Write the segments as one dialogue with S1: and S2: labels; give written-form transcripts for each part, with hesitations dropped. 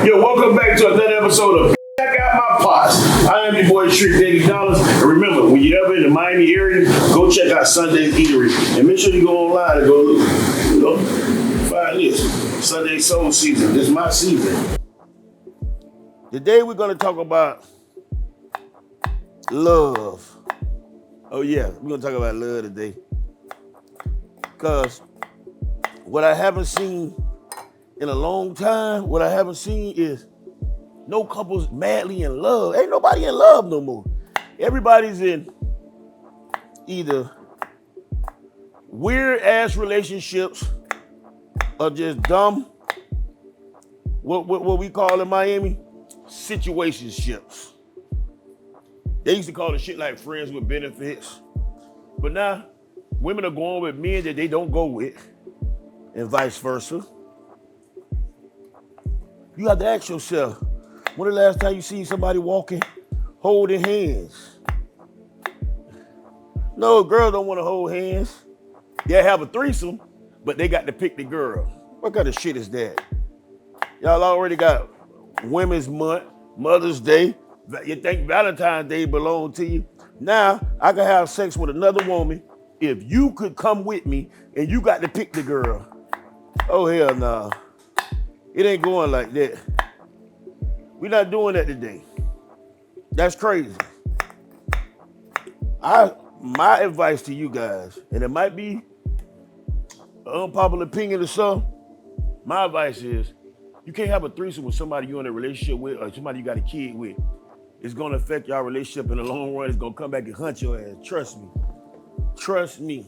S1: Yo, welcome back to another episode of I Got My Pots. I am your boy Street Daddy Dollars. And remember, when you're ever in the Miami area, go check out Sunday's Eatery. And make sure you go online and go find this. Sunday Soul Season. This is my season. Today we're going to talk about love. Oh yeah, we're going to talk about love today. Because what I haven't seen in a long time, what I haven't seen is no couples madly in love. Ain't nobody in love no more. Everybody's in either weird ass relationships or just dumb, what we call in Miami, situationships. They used to call the shit like friends with benefits. But now, women are going with men that they don't go with, and vice versa. You have to ask yourself, when the last time you seen somebody walking, holding hands? No, girls don't want to hold hands. They have a threesome, but they got to pick the girl. What kind of shit is that? Y'all already got Women's Month, Mother's Day. You think Valentine's Day belongs to you? Now, I can have sex with another woman if you could come with me and you got to pick the girl. Oh, hell no. It ain't going like that. We're not doing that today. That's crazy. My advice to you guys, and it might be an unpopular opinion or some, my advice is you can't have a threesome with somebody you're in a relationship with or somebody you got a kid with. It's going to affect your relationship in the long run. It's going to come back and hunt your ass. Trust me. Trust me.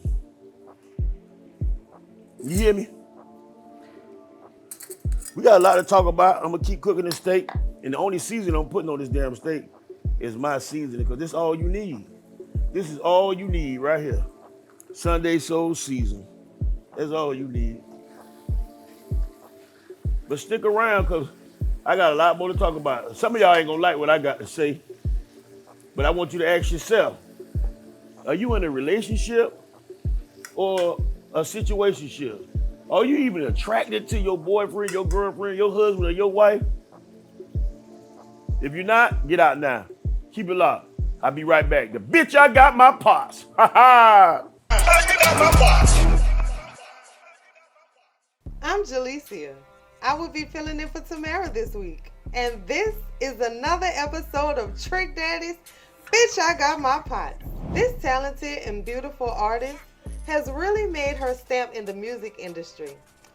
S1: You hear me? We got a lot to talk about. I'm going to keep cooking this steak. And the only season I'm putting on this damn steak is my seasoning, because this is all you need. This is all you need right here. Sunday Soul Season. That's all you need. But stick around, because I got a lot more to talk about. Some of y'all ain't going to like what I got to say. But I want you to ask yourself, are you in a relationship or a situationship? Are you even attracted to your boyfriend, your girlfriend, your husband, or your wife? If you're not, get out now. Keep it locked. I'll be right back. The bitch, I got my pots. Ha ha. I got my pots.
S2: I'm Jalecia. I will be filling in for Tamara this week. And this is another episode of Trick Daddy's Bitch, I Got My Pots. This talented and beautiful artist has really made her stamp in the music industry.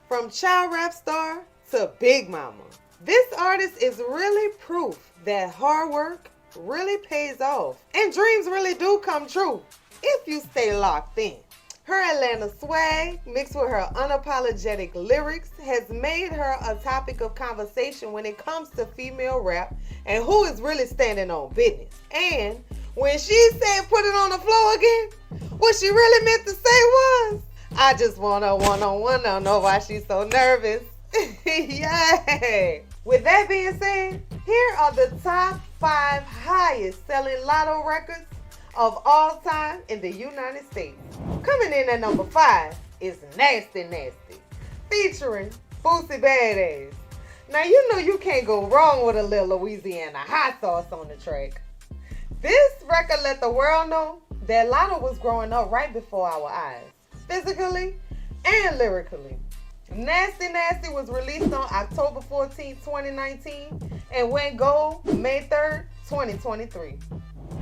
S2: From child rap star to big mama. This artist is really proof that hard work really pays off. And dreams really do come true if you stay locked in. Her Atlanta swag, mixed with her unapologetic lyrics, has made her a topic of conversation when it comes to female rap and who is really standing on business. And when she said put it on the floor again, what she really meant to say was, I just want a one-on-one, I don't know why she's so nervous. Yay! With that being said, here are the top 5 highest selling lotto records of all time in the United States. Coming in at number 5 is Nasty Nasty, featuring Boosie Badass. Now you know you can't go wrong with a little Louisiana hot sauce on the track. This record let the world know that Lotto was growing up right before our eyes, physically and lyrically. Nasty Nasty was released on October 14, 2019 and went gold May 3rd, 2023.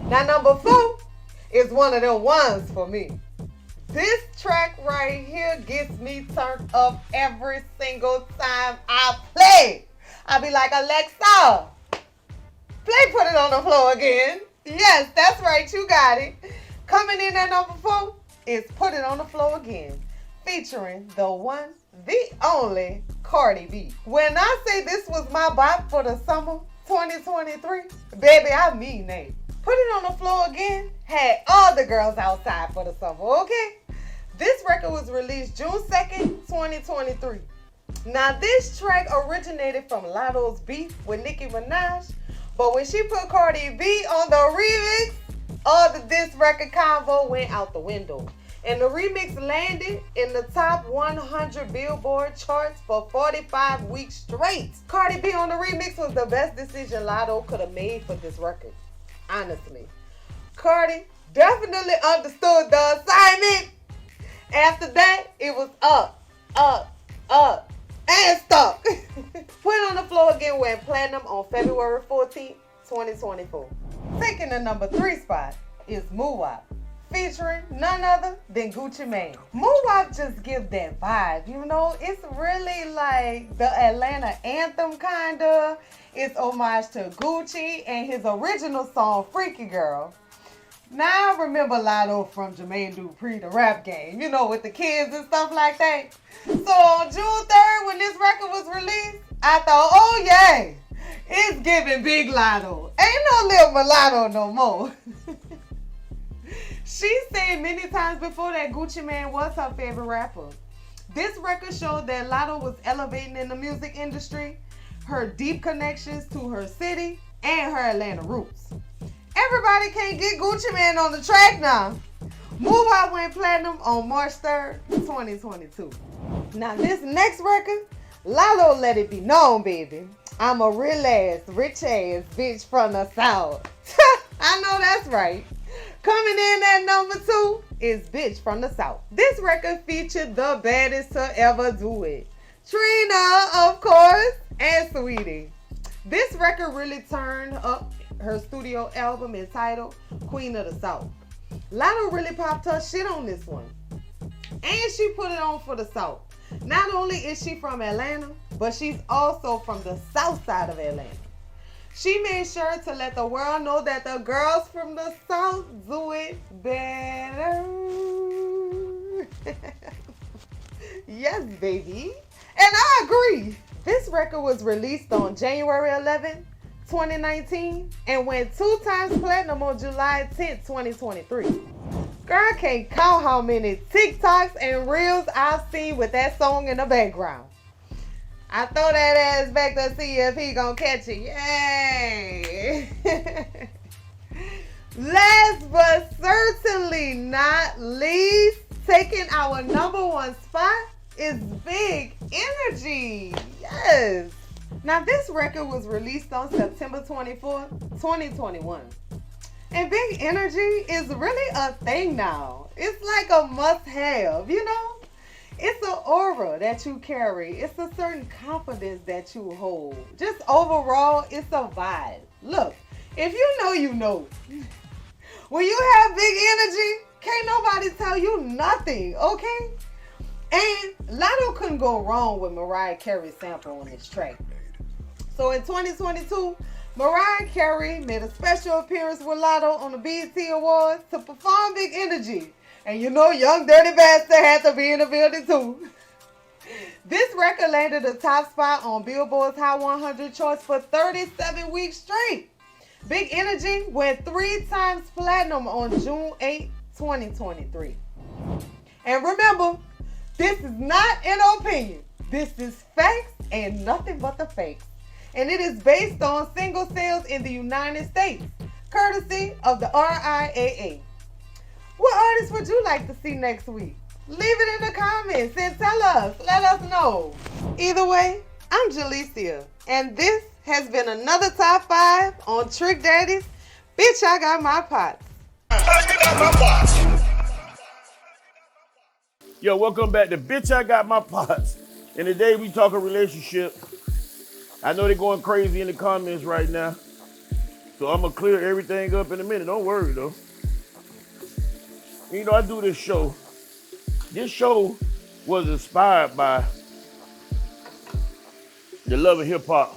S2: Now number 4 is one of them ones for me. This track right here gets me turned up every single time I play. I be like, Alexa, play Put It On The Floor Again. Yes, that's right, you got it. Coming in at number 4 is Put It On The Floor Again, featuring the one, the only Cardi B. When I say this was my bop for the summer 2023, baby, I mean that. Put It On The Floor Again had all the girls outside for the summer, okay? This record was released June 2nd, 2023. Now this track originated from Lotto's beef with Nicki Minaj, but when she put Cardi B on the remix, all the diss record convo went out the window. And the remix landed in the top 100 Billboard charts for 45 weeks straight. Cardi B on the remix was the best decision Lotto could have made for this record. Honestly. Cardi definitely understood the assignment. After that, it was up, and stuck. Put on the floor again went platinum on February 14th, 2024. Taking the number 3 spot is Moo featuring none other than Gucci Mane. Moo-Wop just gives that vibe, you know? It's really like the Atlanta anthem, kinda. It's homage to Gucci and his original song, Freaky Girl. Now I remember Lotto from Jermaine Dupri, the rap game, you know, with the kids and stuff like that. So on June 3rd, when this record was released, I thought, oh yeah, it's giving Big Lotto. Ain't no little mulatto no more. She said many times before that Gucci Mane was her favorite rapper. This record showed that Lotto was elevating in the music industry, her deep connections to her city, and her Atlanta roots. Everybody can't get Gucci Mane on the track now. Move Out went platinum on March 3rd, 2022. Now this next record, Lotto let it be known, baby. I'm a real ass, rich ass bitch from the South. I know that's right. Coming in at number 2 is Bitch from the South. This record featured the baddest to ever do it. Trina, of course, and Sweetie. This record really turned up her studio album entitled Queen of the South. Lotto really popped her shit on this one. And she put it on for the South. Not only is she from Atlanta, but she's also from the South side of Atlanta. She made sure to let the world know that the girls from the South do it better. Yes, baby. And I agree. This record was released on January 11th, 2019, and went 2 times platinum on July 10th, 2023. Girl, I can't count how many TikToks and Reels I've seen with that song in the background. I throw that ass back to see if he gonna catch it. Yay! Last but certainly not least, taking our number 1 spot is Big Energy. Yes! Now this record was released on September 24th, 2021. And Big Energy is really a thing now. It's like a must-have, you know? It's an aura that you carry. It's a certain confidence that you hold. Just overall, it's a vibe. Look, if you know, you know. When you have big energy, can't nobody tell you nothing, okay? And Lotto couldn't go wrong with Mariah Carey's sample on this track. So in 2022, Mariah Carey made a special appearance with Lotto on the BET Awards to perform Big Energy. And you know Young Dirty Bastard had to be in the building too. This record landed a top spot on Billboard's Hot 100 charts for 37 weeks straight. Big Energy went 3 times platinum on June 8, 2023. And remember, this is not an opinion. This is facts and nothing but the facts. And it is based on single sales in the United States, courtesy of the RIAA. What artist would you like to see next week? Leave it in the comments and tell us. Let us know. Either way, I'm Jalecia, and this has been another Top 5 on Trick Daddy's Bitch, I Got My Pots.
S1: Yo, welcome back to Bitch, I Got My Pots. And today we talk a relationship. I know they're going crazy in the comments right now. So I'm going to clear everything up in a minute. Don't worry, though. You know, I do this show. This show was inspired by the Love and Hip Hop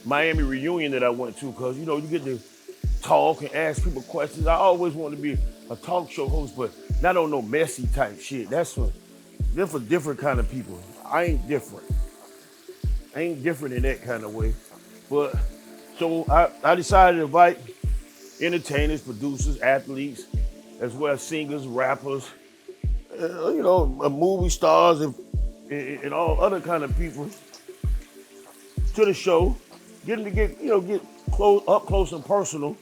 S1: Miami reunion that I went to, because, you know, you get to talk and ask people questions. I always wanted to be a talk show host, but not on no messy type shit. That's for different kind of people. I ain't different. I ain't different in that kind of way. But so I decided to invite entertainers, producers, athletes, as well as singers, rappers, you know, movie stars and all other kind of people to the show, getting to get up close and personal.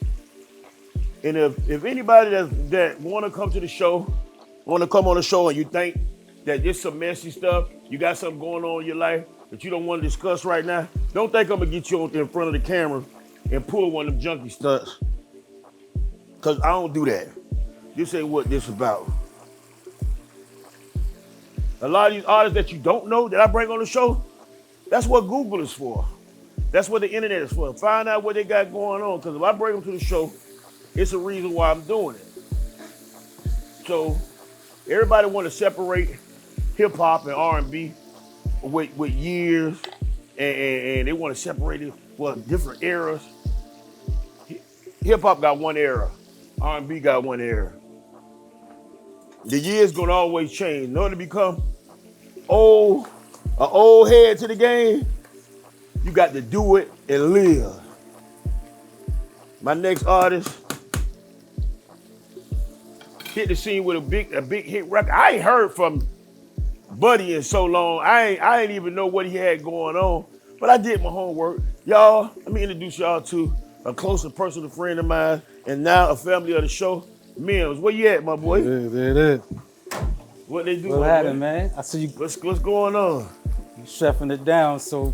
S1: And if anybody that want to come to the show want to come on the show and you think that this some messy stuff, you got something going on in your life that you don't want to discuss right now, don't think I'm gonna get you in front of the camera and pull one of them junkie stunts. Cause I don't do that. This ain't what this about. A lot of these artists that you don't know that I bring on the show, that's what Google is for. That's what the internet is for. Find out what they got going on. Because if I bring them to the show, it's a reason why I'm doing it. So everybody want to separate hip hop and R&B with years, and they want to separate it for different eras. Hip hop got one era, R&B got one era. The years gonna always change. In order to become old, an old head to the game, you got to do it and live. My next artist hit the scene with a big hit record. I ain't heard from Buddy in so long. I ain't even know what he had going on, but I did my homework. Y'all, let me introduce y'all to a close and personal friend of mine, and now a family of the show, Mims. Where you at, my boy?
S3: There it is.
S1: What they do?
S3: What happened, man? I see you
S1: What's going on?
S3: chefing it down, so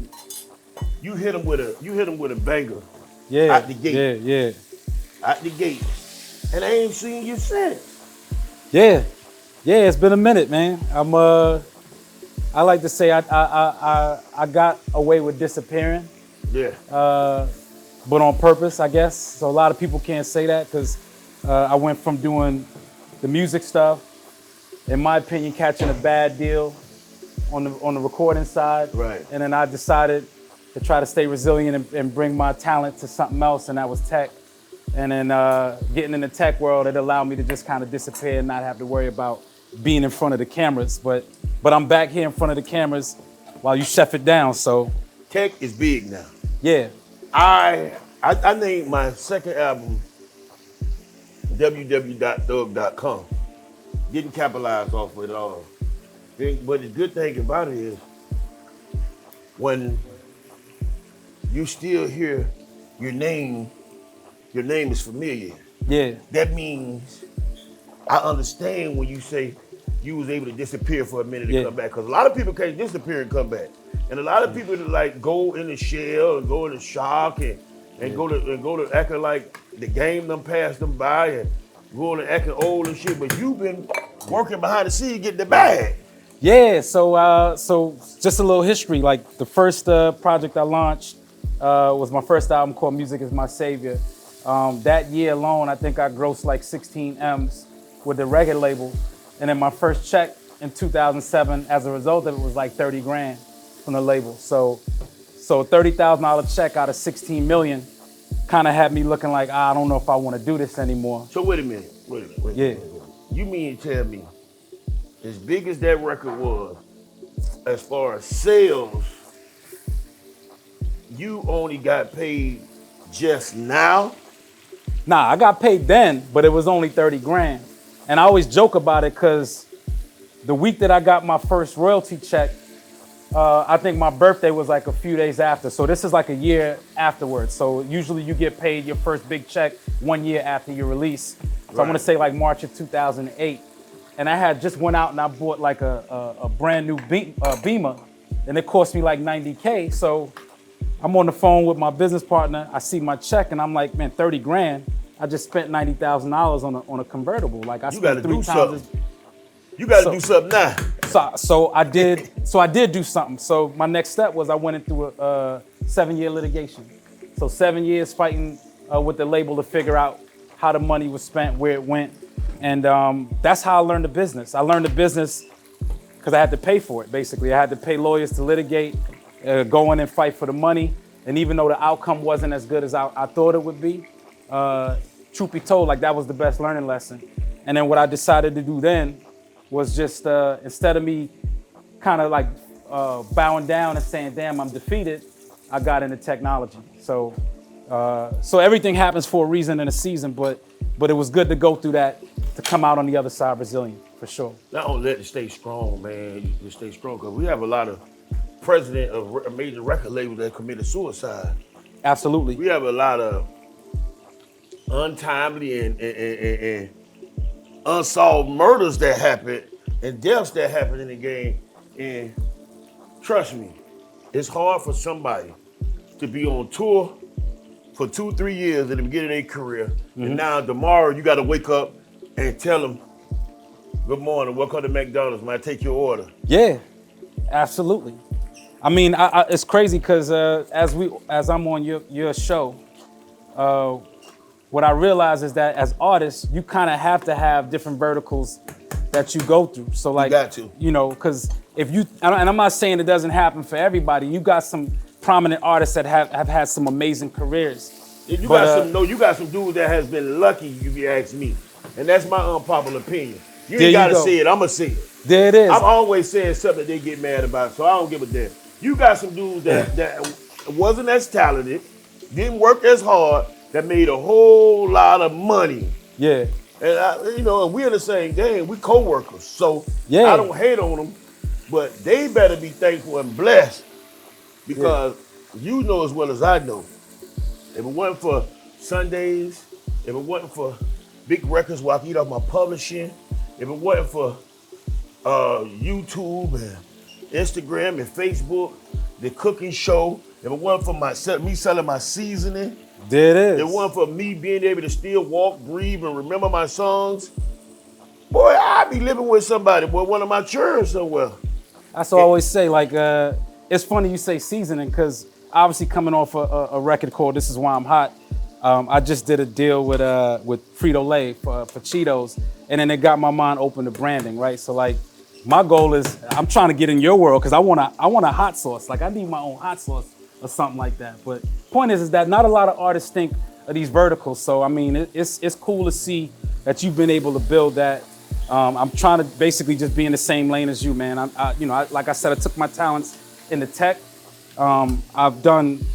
S1: You hit him with a banger.
S3: yeah.
S1: Out the gate.
S3: Yeah.
S1: Out the gate. And I ain't seen you since.
S3: Yeah. Yeah, it's been a minute, man. I like to say I got away with disappearing,
S1: Yeah.
S3: but on purpose, I guess. So a lot of people can't say that because I went from doing the music stuff, in my opinion, catching a bad deal on the recording side.
S1: Right.
S3: And then I decided to try to stay resilient and bring my talent to something else, and that was tech. And then getting in the tech world, it allowed me to just kind of disappear and not have to worry about being in front of the cameras. But I'm back here in front of the cameras while you chef it down, so.
S1: Tech is big now.
S3: Yeah.
S1: I named my second album www.thug.com. Didn't capitalize off it at all. But the good thing about it is when you still hear your name is familiar.
S3: Yeah.
S1: That means I understand when you say you was able to disappear for a minute and come back. Because a lot of people can't disappear and come back. And a lot of people that like go in the shell and go in the shock and go to acting like the game done passed them by and going to acting old and shit. But you've been working behind the scenes getting the bag.
S3: Yeah, so just a little history. Like the first project I launched was my first album called Music Is My Savior. That year alone, I think I grossed like 16 M's with the record label. And then my first check in 2007, as a result of it, was like 30 grand from the label. So $30,000 check out of 16 million kind of had me looking like, I don't know if I want to do this anymore.
S1: So wait a minute.
S3: Yeah.
S1: You mean to tell me, as big as that record was, as far as sales, you only got paid just now?
S3: Nah, I got paid then, but it was only 30 grand. And I always joke about it because the week that I got my first royalty check, I think my birthday was like a few days after. So this is like a year afterwards. So usually you get paid your first big check 1 year after your release. So I'm gonna say like March of 2008. And I had just went out and I bought like a brand new Beamer, and it cost me like 90K. So I'm on the phone with my business partner. I see my check and I'm like, man, 30 grand. I just spent $90,000 on a convertible. Like I spent 3 times.
S1: You gotta do something now.
S3: So I did do something. So my next step was I went into a 7-year litigation. So 7 years fighting with the label to figure out how the money was spent, where it went. And that's how I learned the business. I learned the business because I had to pay for it, basically. I had to pay lawyers to litigate, go in and fight for the money. And even though the outcome wasn't as good as I thought it would be, truth be told, like that was the best learning lesson. And then what I decided to do then was just, instead of me kind of like bowing down and saying, damn, I'm defeated, I got into technology. So everything happens for a reason and a season, but it was good to go through that to come out on the other side resilient, for sure.
S1: Not only that, to stay strong, man. You stay strong, because we have a lot of president of major record labels that committed suicide.
S3: Absolutely.
S1: We have a lot of untimely and unsolved murders that happen and deaths that happen in the game. And trust me, it's hard for somebody to be on tour for 2-3 years at the beginning of their career, and now tomorrow you got to wake up and tell them, "Good morning, welcome to McDonald's. Man, take your order."
S3: Yeah, absolutely. I mean, it's crazy because as I'm on your show, what I realize is that as artists, you kind of have to have different verticals that you go through. So like,
S1: got to.
S3: you know, because if you, and I'm not saying it doesn't happen for everybody. You got some prominent artists that have had some amazing careers.
S1: You got some dudes that has been lucky, if you ask me, and that's my unpopular opinion. You ain't gotta say it. I'ma say it.
S3: There it is.
S1: I'm always saying something that they get mad about, so I don't give a damn. You got some dudes that wasn't as talented, didn't work as hard, that made a whole lot of money.
S3: Yeah.
S1: And and we're in the same game. We co-workers, so
S3: Yeah.
S1: I don't hate on them, but they better be thankful and blessed because you know as well as I know, if it wasn't for Sundays, if it wasn't for big records where I can eat off my publishing, if it wasn't for YouTube and Instagram and Facebook, the cooking show, if it wasn't for me selling my seasoning,
S3: there it is.
S1: it wasn't for me being able to still walk, breathe, and remember my songs, boy, I'd be living with somebody, boy, one of my children somewhere.
S3: That's what I always say. Like, it's funny you say seasoning because obviously coming off a record called "This Is Why I'm Hot," I just did a deal with Frito-Lay for Cheetos, and then it got my mind open to branding, right? So like, my goal is I'm trying to get in your world because I want a hot sauce. Like I need my own hot sauce or something like that. But point is that not a lot of artists think of these verticals. So I mean, it's cool to see that you've been able to build that. I'm trying to basically just be in the same lane as you, man. Like I said, I took my talents into tech. I've done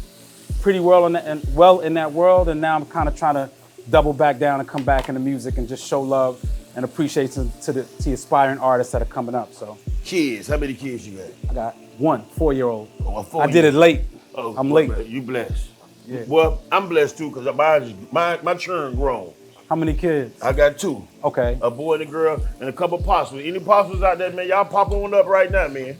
S3: pretty well in that world, and now I'm kind of trying to double back down and come back into music and just show love and appreciation to the aspiring artists that are coming up. So,
S1: Kids, how many kids you got?
S3: I got one 4-year-old.
S1: Oh, a 4-year-old.
S3: I did it late.
S1: Oh,
S3: I'm
S1: boy,
S3: late.
S1: Man, you blessed.
S3: Yeah.
S1: Well, I'm blessed too because my children grown.
S3: How many kids?
S1: I got 2.
S3: Okay.
S1: A boy and a girl and a couple pops. Any pops out there, man, y'all pop on up right now, man.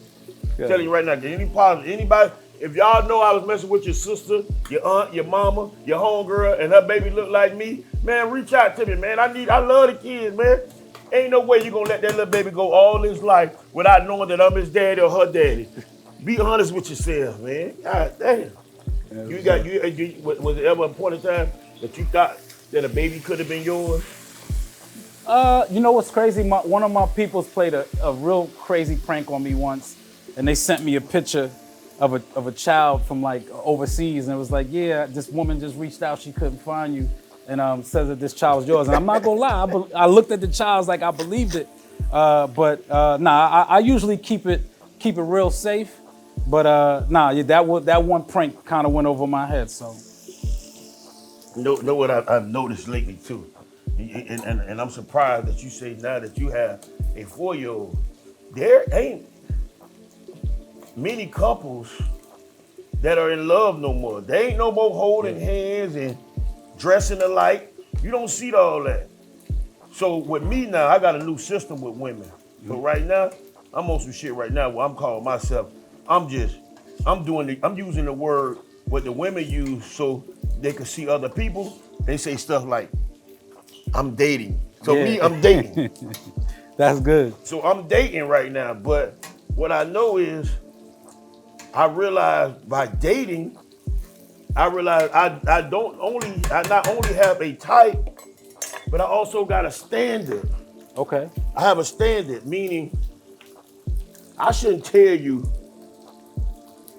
S3: Good.
S1: Telling you right now, anybody, if y'all know I was messing with your sister, your aunt, your mama, your homegirl, and her baby look like me, man, reach out to me, man. I love the kids, man. Ain't no way you gonna let that little baby go all his life without knowing that I'm his daddy or her daddy. Be honest with yourself, man. God damn. Was it ever a point in time that you thought that a baby could have been yours?
S3: You know what's crazy? One of my peoples played a real crazy prank on me once, and they sent me a picture of a child from like overseas, and it was like, yeah, this woman just reached out, she couldn't find you, and says that this child was yours. And I'm not gonna lie, I looked at the child, like I believed it, but I usually keep it real safe, but that one prank kind of went over my head. So,
S1: Know what I've noticed lately too, and I'm surprised that you say now that you have a 4-year-old. There ain't many couples that are in love no more. They ain't no more holding hands and dressing alike. You don't see all that. So with me now, I got a new system with women. So right now, I'm on some shit right now where I'm calling myself, I'm using the word what the women use so they can see other people. They say stuff like, I'm dating. So me, I'm dating.
S3: that's good.
S1: So I'm dating right now, but what I know is, I realized by dating, I not only have a type, but I also got a standard.
S3: Okay.
S1: I have a standard, meaning I shouldn't tell you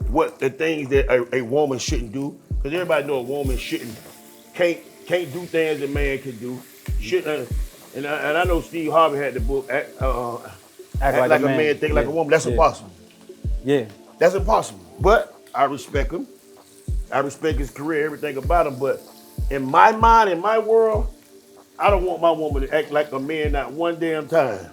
S1: what the things that a woman shouldn't do, because everybody know a woman can't do things a man can do. Shouldn't, and I know Steve Harvey had the book Act Like a Man, Think Like a Woman. That's impossible.
S3: Yeah.
S1: That's impossible. But I respect him. I respect his career, everything about him. But in my mind, in my world, I don't want my woman to act like a man not one damn time.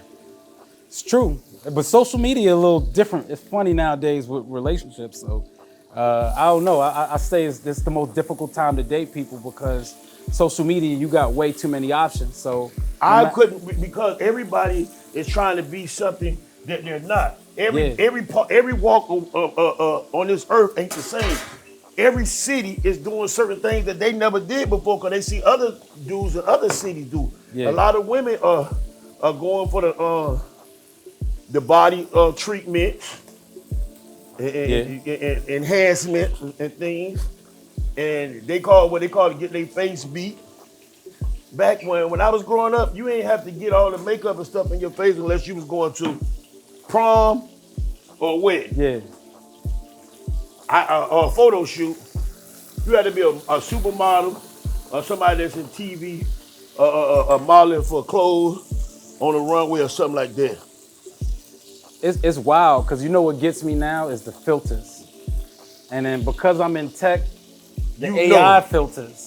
S3: It's true. But social media a little different. It's funny nowadays with relationships. So I don't know. I say it's the most difficult time to date people because social media, you got way too many options. So
S1: I couldn't because everybody is trying to be something that they're not. Every walk on this earth ain't the same. Every city is doing certain things that they never did before because they see other dudes in other cities do.
S3: Yeah.
S1: A lot of women are going for the body treatments and enhancements and things, and they call it get their face beat. Back when I was growing up, you ain't have to get all the makeup and stuff in your face unless you was going to prom or wedding.
S3: Yeah.
S1: Or a photo shoot. You had to be a supermodel or somebody that's in TV, a modeling for clothes on the runway or something like that.
S3: It's wild because you know what gets me now is the filters. And then because I'm in tech, the AI filters.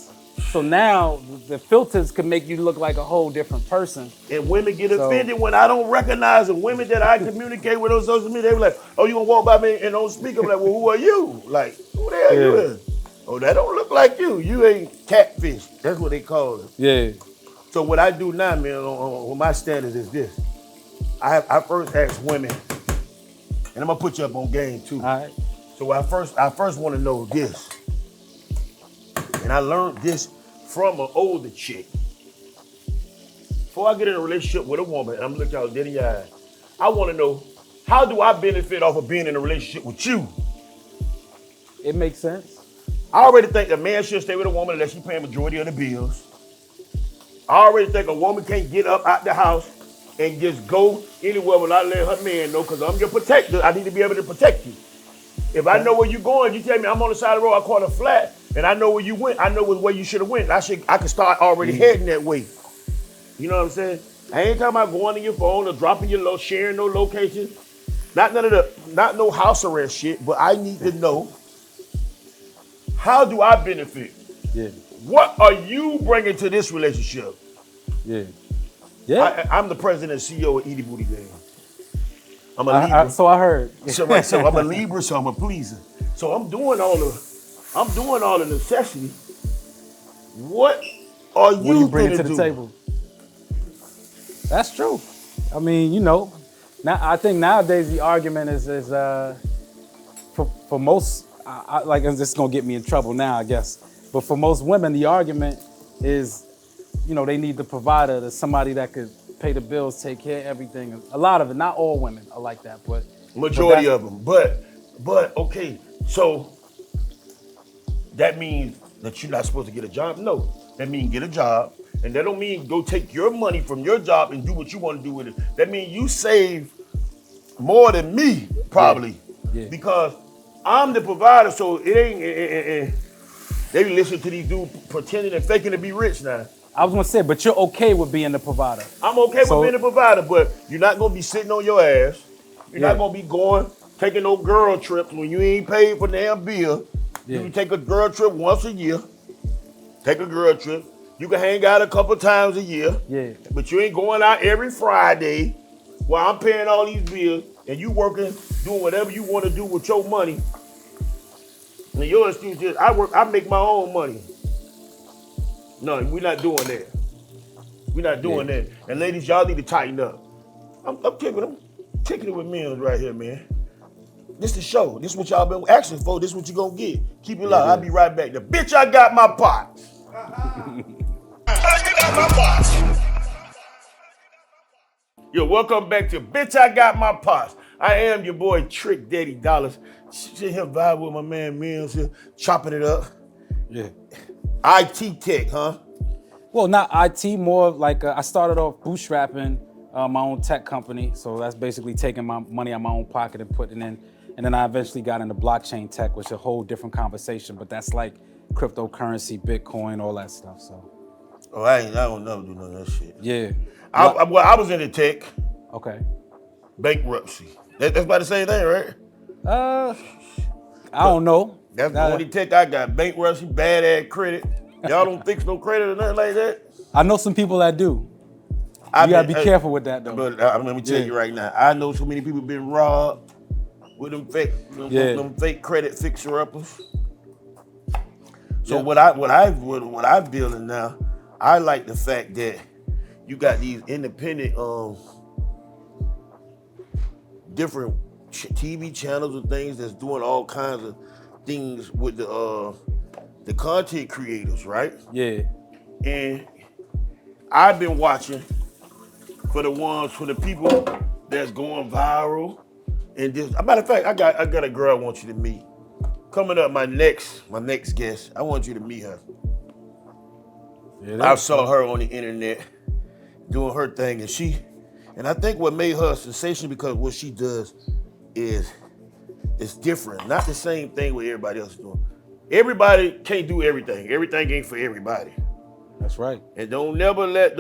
S3: So now the filters can make you look like a whole different person.
S1: And women get offended when I don't recognize them. Women that I communicate with on social media, they be like, oh, you gonna walk by me and don't speak? I'm like, well, who are you? Like, who the hell you is? Oh, that don't look like you. You ain't catfish. That's what they call it.
S3: Yeah.
S1: So what I do now, man, on my standards is this. I first ask women, and I'm gonna put you up on game too.
S3: All right.
S1: So I first want to know this. And I learned this from an older chick. Before I get in a relationship with a woman, and I'm looking out dead in your eyes, I want to know, how do I benefit off of being in a relationship with you?
S3: It makes sense.
S1: I already think a man should stay with a woman unless she's paying majority of the bills. I already think a woman can't get up out the house and just go anywhere without letting her man know, because I'm your protector. I need to be able to protect you. If I know where you're going, you tell me I'm on the side of the road, I call it a flat, and I know where you went, I know where you should have went. I can start already heading that way. You know what I'm saying? I ain't talking about going to your phone or dropping your sharing no location. Not no house arrest shit, but I need to know, how do I benefit?
S3: Yeah.
S1: What are you bringing to this relationship?
S3: Yeah. Yeah.
S1: I'm the president and CEO of Edie Booty Gang. I'm a Libra.
S3: So I heard.
S1: So I'm a Libra, so I'm a pleaser. So I'm doing all the necessity. What are you
S3: bringing to the
S1: do?
S3: table? That's true. I mean, now I think nowadays the argument is for most, like, this is gonna get me in trouble now, I guess. But for most women, the argument is, they need the provider, somebody that could pay the bills, take care of everything. A lot of it, not all women are like that, but
S1: majority of them. But okay, so that means that you're not supposed to get a job? No, that means get a job, and that don't mean go take your money from your job and do what you want to do with it. That means you save more than me, probably, because I'm the provider. So it ain't. They listen to these dudes pretending and faking to be rich now.
S3: I was gonna say, but you're okay with being the provider.
S1: I'm okay with being the provider, but you're not gonna be sitting on your ass. You're not gonna be taking no girl trips when you ain't paid for the damn bill. You can take a girl trip once a year. Take a girl trip. You can hang out a couple times a year.
S3: Yeah.
S1: But you ain't going out every Friday while I'm paying all these bills and you working, doing whatever you want to do with your money. And your excuse is, I make my own money. No, we're not doing that. We're not doing that. And ladies, y'all need to tighten up. I'm kicking it with Mims right here, man. This the show. This is what y'all been asking for. This is what you gonna get. Keep it loud. I'll be right back. The bitch, I got my pots. I got my pots. Yo, welcome back to Bitch, I Got My Pots. I am your boy, Trick Daddy Dollars. Sit here vibe with my man Mims here, chopping it up.
S3: Yeah.
S1: IT tech, huh?
S3: Well, not IT, more like I started off bootstrapping my own tech company. So that's basically taking my money out of my own pocket and putting it in. And then I eventually got into blockchain tech, which is a whole different conversation, but that's like cryptocurrency, Bitcoin, all that stuff, so.
S1: Oh, I don't never do none of that shit.
S3: Yeah.
S1: I was into tech.
S3: Okay.
S1: Bankruptcy. That's about the same thing, right?
S3: I don't know.
S1: That's the only tech I got. Bankruptcy, bad ass credit. Y'all don't fix no credit or nothing like that?
S3: I know some people that do. You gotta be careful with that though.
S1: But let me tell you right now, I know so many people been robbed with them fake,
S3: Yeah.
S1: them fake credit fixer-uppers. So what I'm building now, I like the fact that you got these independent, different TV channels and things that's doing all kinds of things with the content creators, right?
S3: Yeah.
S1: And I've been watching for the people that's going viral. And this, a matter of fact, I got a girl I want you to meet. Coming up, my next guest, I want you to meet her.
S3: Yeah,
S1: I saw her on the internet doing her thing, and I think what made her a sensation because what she does is it's different, not the same thing what everybody else is doing. Everybody can't do everything. Everything ain't for everybody.
S3: That's right.
S1: And don't never let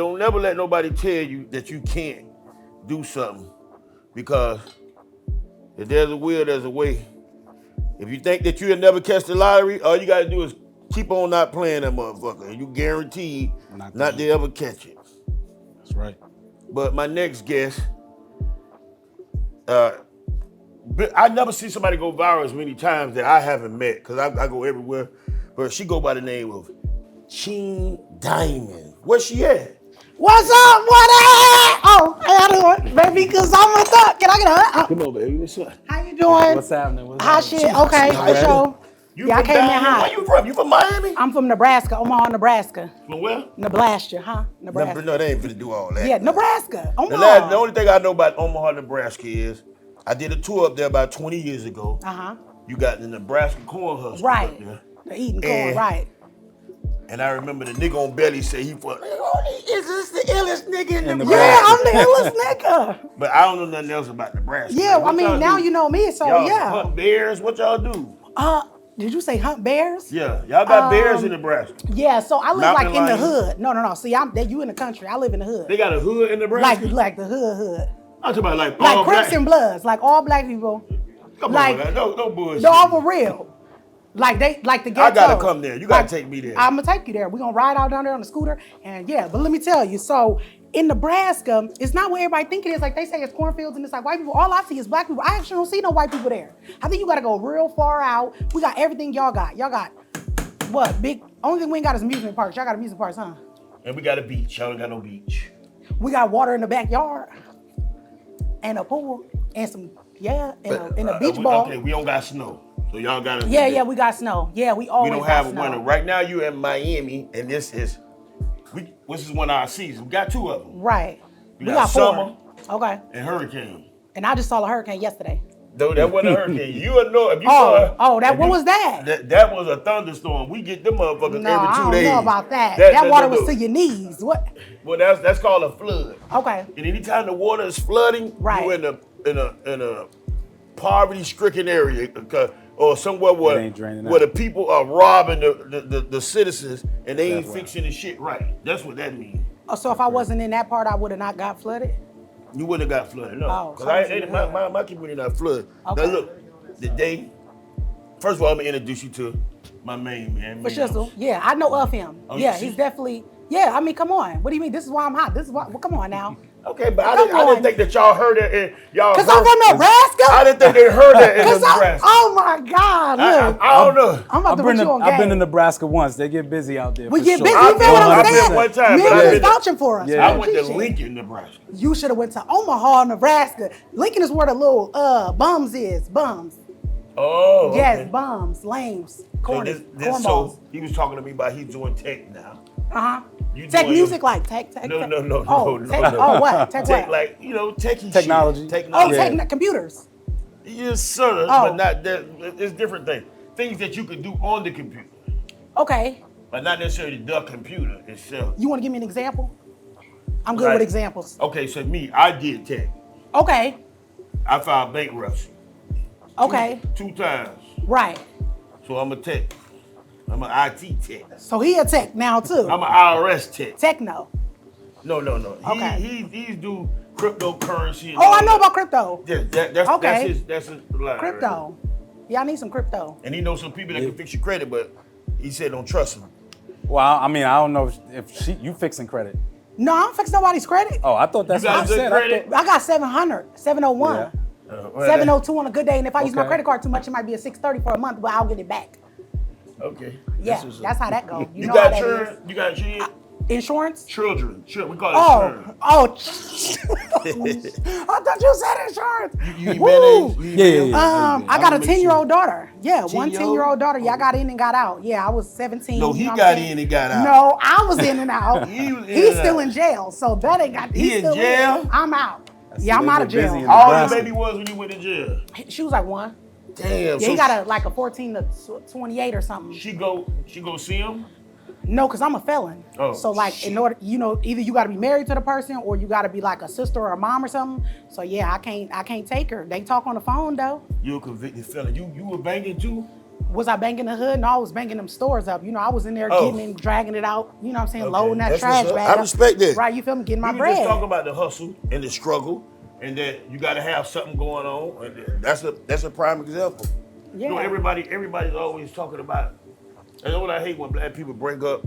S1: nobody tell you that you can't do something, because if there's a will, there's a way. If you think that you'll never catch the lottery, all you gotta do is keep on not playing that motherfucker, and you guaranteed not to ever catch it.
S3: That's right.
S1: But my next guest, I never see somebody go viral as many times that I haven't met, because I go everywhere. But she go by the name of Ching Diamond. Where's she at?
S4: What's up? What up? Oh, how you doing, baby? Cause I'm a thug. Can I get a?
S1: Come on, baby. What's up?
S4: How you doing?
S3: What's happening?
S4: Hot shit. Okay, for sure.
S1: You
S4: Yeah, I
S1: from
S4: came in
S1: down here?
S4: hot.
S1: Where you from? You from Miami?
S4: I'm from Nebraska, Omaha, Nebraska.
S1: From where?
S4: Nebraska, huh? Nebraska.
S1: No, they ain't finna do all that.
S4: Yeah, Nebraska,
S1: The
S4: Omaha.
S1: only thing I know about Omaha, Nebraska is I did a tour up there about 20 years ago. You got the Nebraska corn huskers
S4: Right.
S1: up there.
S4: They're eating corn,
S1: And-
S4: right?
S1: And I remember the nigga on Belly say he from, is this the illest nigga in Nebraska?
S4: Yeah, I'm the illest nigga.
S1: But I don't know nothing else about Nebraska.
S4: Yeah,
S1: Like,
S4: I
S1: what
S4: mean
S1: y'all
S4: now
S1: do?
S4: you know me, so
S1: Y'all
S4: yeah.
S1: hunt bears? What y'all do?
S4: Did you say hunt bears?
S1: Yeah, y'all got bears in Nebraska.
S4: Yeah, so I live
S1: Mountain
S4: like in the
S1: lions?
S4: hood. No. See, you in the country. I live in the hood.
S1: They got a hood in Nebraska?
S4: Like the hood.
S1: I'm talking about like
S4: Like
S1: all
S4: Crips
S1: black.
S4: and Bloods, like all black people.
S1: Come
S4: like-
S1: on, man. No bullshit.
S4: No, I'm for real. Like the ghetto.
S1: I gotta come there. You gotta take me there.
S4: I'm gonna take you there. We're gonna ride out down there on the scooter. And yeah, but let me tell you, so in Nebraska, it's not what everybody think it is. Like they say it's cornfields and it's like white people. All I see is black people. I actually don't see no white people there. I think you gotta go real far out. We got everything y'all got. Y'all got what? Big only thing we ain't got is amusement parks. Y'all got amusement parks, huh?
S1: And we got a beach. Y'all don't got no beach.
S4: We got water in the backyard. And a pool. And some, and a beach ball.
S1: Okay, we don't got snow. So y'all got
S4: Yeah, we got snow. Yeah, we always
S1: We don't
S4: got
S1: have
S4: snow.
S1: winter. Right now you in Miami, and this is one of our seasons. We got two of them.
S4: Right.
S1: We
S4: We
S1: got
S4: got four.
S1: summer.
S4: Okay.
S1: And hurricane.
S4: And I just saw a hurricane yesterday.
S1: Though that wasn't a hurricane. You would know if you saw.
S4: What was that?
S1: That was a thunderstorm. We get them motherfuckers
S4: No,
S1: every 2
S4: I don't
S1: days.
S4: know about that. That water was to your knees. What?
S1: Well, that's called a flood.
S4: Okay.
S1: And anytime the water is flooding,
S4: Right.
S1: you in a poverty-stricken area, or somewhere where
S3: ain't draining
S1: the
S3: out.
S1: people are robbing the citizens and they ain't
S3: That's right.
S1: fixing the shit right. That's what that means.
S4: Oh, so if I wasn't in that part, I would have not got flooded?
S1: You wouldn't have got flooded, no.
S4: Oh,
S1: Because
S4: so I was in the hood.
S1: my community not flooded.
S4: Okay.
S1: Now look, first of all, I'm gonna introduce you to my main man.
S4: For
S1: Mims.
S4: Shizzle. Yeah, I know of him.
S1: Oh, you
S4: Yeah,
S1: see?
S4: he's definitely. Yeah, I mean, come on. What do you mean? This is why I'm hot. This is why. Well, come on now.
S1: Okay, but I
S4: Come
S1: didn't
S4: on.
S1: think that y'all heard it in y'all.
S4: Cause I'm from Nebraska.
S1: I didn't think they heard that in
S4: Cause
S1: Nebraska.
S4: oh my God, look.
S1: I don't know.
S4: I'm about to put you on
S3: I've been to
S4: game.
S3: Nebraska once. They get busy out there.
S4: We
S3: for
S4: get
S3: sure.
S4: busy.
S1: I've
S4: You feel what I'm
S1: been
S4: saying?
S1: one time,
S4: Mims
S1: but I've
S4: is
S1: been to-
S4: vouching for us.
S3: Yeah.
S1: I went to
S4: Appreciate it.
S1: Lincoln, Nebraska.
S4: You should have went to Omaha, Nebraska. Lincoln is where the little bums is. Bums.
S1: Oh, okay.
S4: Yes, bums, lames,
S1: So this
S4: cornballs.
S1: so he was talking to me about he's doing tech now. You
S4: Tech
S1: doing-
S4: music, like tech.
S1: No.
S4: Oh, tech, oh, what? Tech
S1: Tech,
S4: what?
S1: like, techie
S3: Technology.
S1: shit.
S4: Oh,
S1: Technology.
S3: Yeah.
S4: computers.
S1: Yes, sort of,
S4: Oh.
S1: but not that. It's different things. Things that you could do on the computer,
S4: Okay.
S1: but not necessarily the computer itself.
S4: You want to give me an example? I'm good
S1: Like-
S4: with examples.
S1: Okay, so I did tech.
S4: Okay.
S1: I filed bankruptcy.
S4: Okay.
S1: Two times.
S4: Right.
S1: So I'm a tech. I'm an IT tech.
S4: So he a tech now too.
S1: I'm an IRS tech.
S4: Techno.
S1: No.
S4: Okay.
S1: He's do cryptocurrency. And
S4: Oh,
S1: all
S4: I know
S1: that.
S4: about crypto.
S1: Yeah, that's
S4: Okay.
S1: that's his line.
S4: Crypto. Yeah, I need some crypto.
S1: And he knows some people that can fix your credit, but he said don't trust him.
S3: Well, I mean, I don't know if you fixing credit.
S4: No, I don't fix nobody's credit.
S3: Oh, I thought that's
S1: You got
S3: what you
S1: good
S3: said.
S1: credit?
S4: I got 700, 701.
S3: Yeah.
S4: 702 on a good day, and if I use my
S3: Okay.
S4: credit card too much, it might be a 630 for a month, but I'll get it back.
S1: Okay.
S4: Yeah, that's how that goes.
S1: You
S4: know
S1: got
S4: how that
S1: children? You got kids?
S4: Insurance?
S1: Children. We call it children.
S4: I thought you said insurance.
S1: You
S4: Woo!
S3: Yeah.
S4: I got a
S1: make
S4: 10-year-old daughter. Yeah,
S1: 10-year-old?
S4: 10-year-old daughter. Yeah, I got in and got out. Yeah, I was 17.
S1: No, he
S4: you know what
S1: got
S4: I'm saying?
S1: in and got out.
S4: No, I was in and out.
S1: He was in
S4: He's
S1: and
S4: still
S1: out.
S4: in jail, so that ain't got.
S1: He
S4: He's
S1: in
S4: still
S1: jail?
S4: I'm out.
S3: see,
S4: Yeah, I'm
S3: they
S4: out
S3: get
S4: of jail.
S3: busy in
S1: How old your
S3: Nebraska.
S1: baby was when you went to jail?
S4: She was like 1.
S1: Damn.
S4: Yeah, he got a 14 to 28 or something.
S1: She go see him?
S4: No, because I'm a felon.
S1: Oh,
S4: so like
S1: shit.
S4: in order, either you got to be married to the person or you got to be like a sister or a mom or something. So yeah, I can't take her. They talk on the phone though.
S1: You a convicted felon. You were banging too?
S4: Was I banging the hood? No, I was banging them stores up. I was in there
S1: Oh.
S4: getting and dragging it out. You know what I'm saying?
S1: Okay,
S4: Loading that
S1: that's
S4: trash
S1: what's up.
S4: bag
S1: I
S4: up.
S1: respect that.
S4: Right, you feel me? Getting my
S1: We were just
S4: bread.
S1: talking about the hustle and the struggle, and that you got to have something going on. And that's a prime example.
S4: Yeah.
S1: You know, everybody's always talking about. And what I hate when black people bring up.